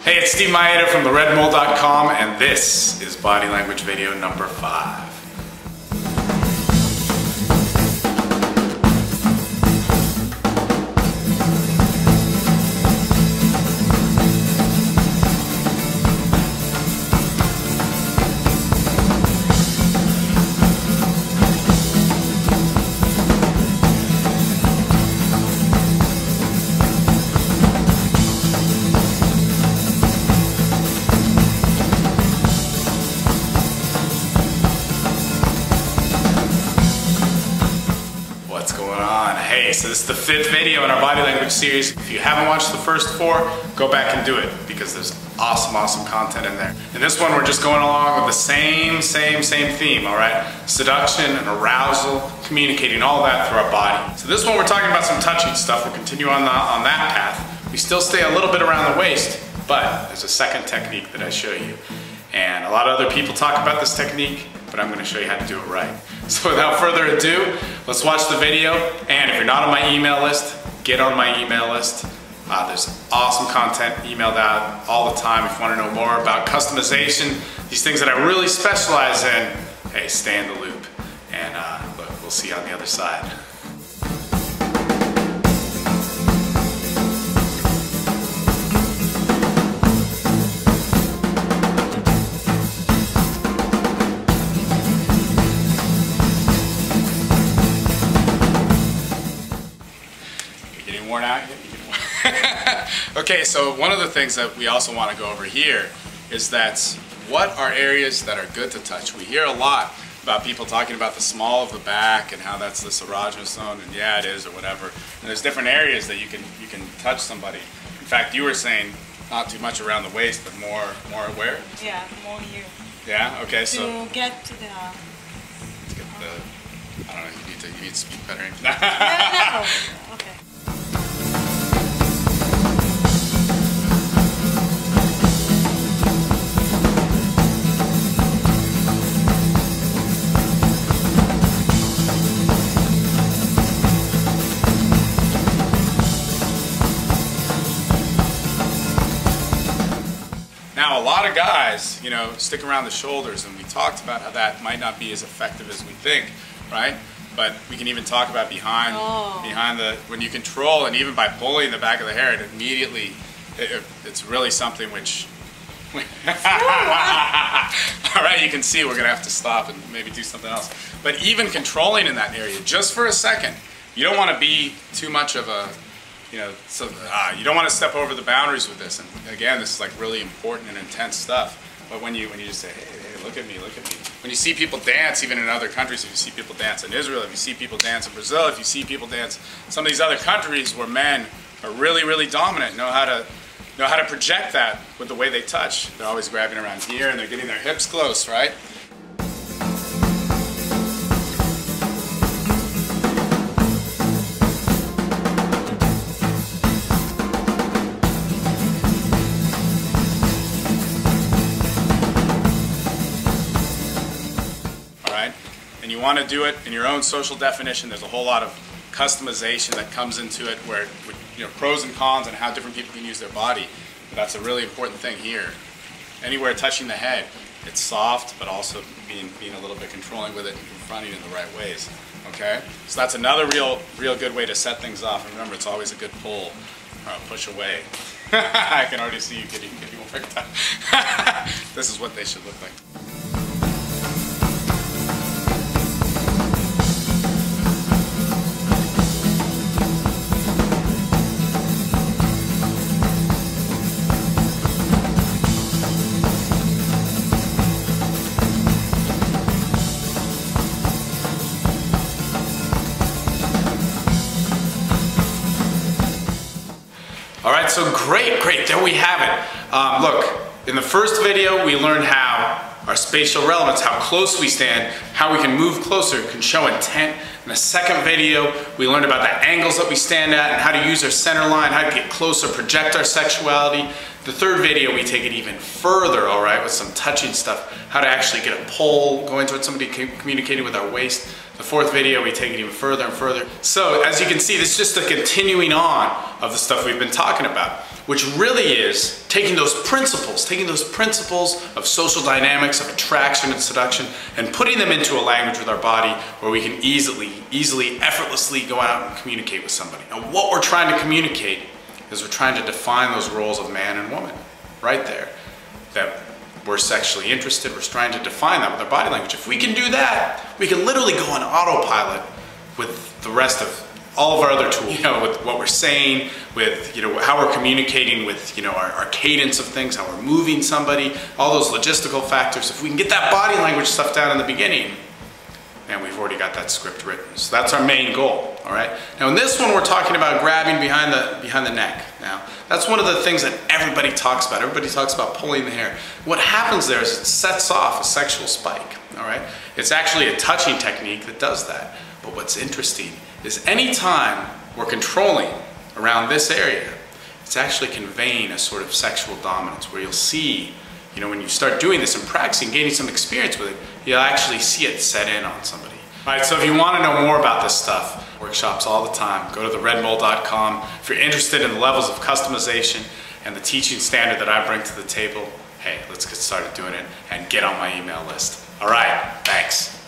Hey, it's Steve Maeda from theredmole.com, and this is body language video number 5. What's going on? Hey, so this is the 5th video in our body language series. If you haven't watched the first 4, go back and do it because there's awesome content in there. In this one, we're just going along with the same theme, all right? Seduction and arousal, communicating all that through our body. So this one, we're talking about some touching stuff. We'll continue on that path. We still stay a little bit around the waist, but there's a second technique that I show you. And a lot of other people talk about this technique, but I'm going to show you how to do it right. So without further ado, let's watch the video. And if you're not on my email list, get on my email list. There's awesome content emailed out all the time. If you want to know more about customization, these things that I really specialize in, hey, stay in the loop. And look, we'll see you on the other side. Worn out yet? Okay, so one of the things that we also want to go over here is that what are areas that are good to touch? We hear a lot about people talking about the small of the back and how that's this erogenous zone, and yeah, it is, or whatever. And there's different areas that you can touch somebody. In fact, you were saying not too much around the waist, but more where? Yeah, more here. Yeah. Okay. So to get to the. Let's get the. I don't know. You need to speak better. No. Okay. Now, a lot of guys, you know, stick around the shoulders, and we talked about how that might not be as effective as we think, right? But we can even talk about behind when you control, and even by pulling the back of the hair, it immediately, it's really something which, all right, you can see we're gonna have to stop and maybe do something else. But even controlling in that area, just for a second, you don't want to be too much of a, you know, so you don't want to step over the boundaries with this. And again, this is like really important and intense stuff. But when you just say, hey, look at me, look at me. When you see people dance, even in other countries, if you see people dance in Israel, if you see people dance in Brazil, if you see people dance in some of these other countries where men are really dominant, know how to project that with the way they touch. They're always grabbing around here and they're getting their hips close, right? And you want to do it in your own social definition. There's a whole lot of customization that comes into it, where, you know, pros and cons and how different people can use their body. But that's a really important thing here. Anywhere touching the head, it's soft, but also being a little bit controlling with it and confronting in the right ways. Okay, so that's another real good way to set things off. And remember, it's always a good pull or a push away. I can already see you getting worked up. This is what they should look like. All right, so great, there we have it. Look, in the first video, we learned how our spatial relevance, how close we stand, how we can move closer, can show intent. In the second video, we learned about the angles that we stand at and how to use our center line, how to get closer, project our sexuality. The third video, we take it even further, all right, with some touching stuff, how to actually get a pole going towards somebody, communicating with our waist. The fourth video, we take it even further and further. So as you can see, this is just a continuing on of the stuff we've been talking about, which really is taking those principles of social dynamics, of attraction and seduction, and putting them into a language with our body where we can easily, effortlessly go out and communicate with somebody. And what we're trying to communicate is we're trying to define those roles of man and woman, right there. That we're sexually interested, we're trying to define that with our body language. If we can do that, we can literally go on autopilot with the rest of all of our other tools, you know, with what we're saying, with, you know, how we're communicating, with, you know, our cadence of things, how we're moving somebody, all those logistical factors. If we can get that body language stuff down in the beginning, man, we've already got that script written. So that's our main goal, all right? Now in this one, we're talking about grabbing behind the neck. Now, that's one of the things that everybody talks about. Everybody talks about pulling the hair. What happens there is it sets off a sexual spike, all right? It's actually a touching technique that does that. But what's interesting is anytime we're controlling around this area, it's actually conveying a sort of sexual dominance where you'll see, you know, when you start doing this and practicing, gaining some experience with it, you'll actually see it set in on somebody. All right, so if you want to know more about this stuff, workshops all the time, go to theredmole.com. If you're interested in the levels of customization and the teaching standard that I bring to the table, hey, let's get started doing it and get on my email list. All right, thanks.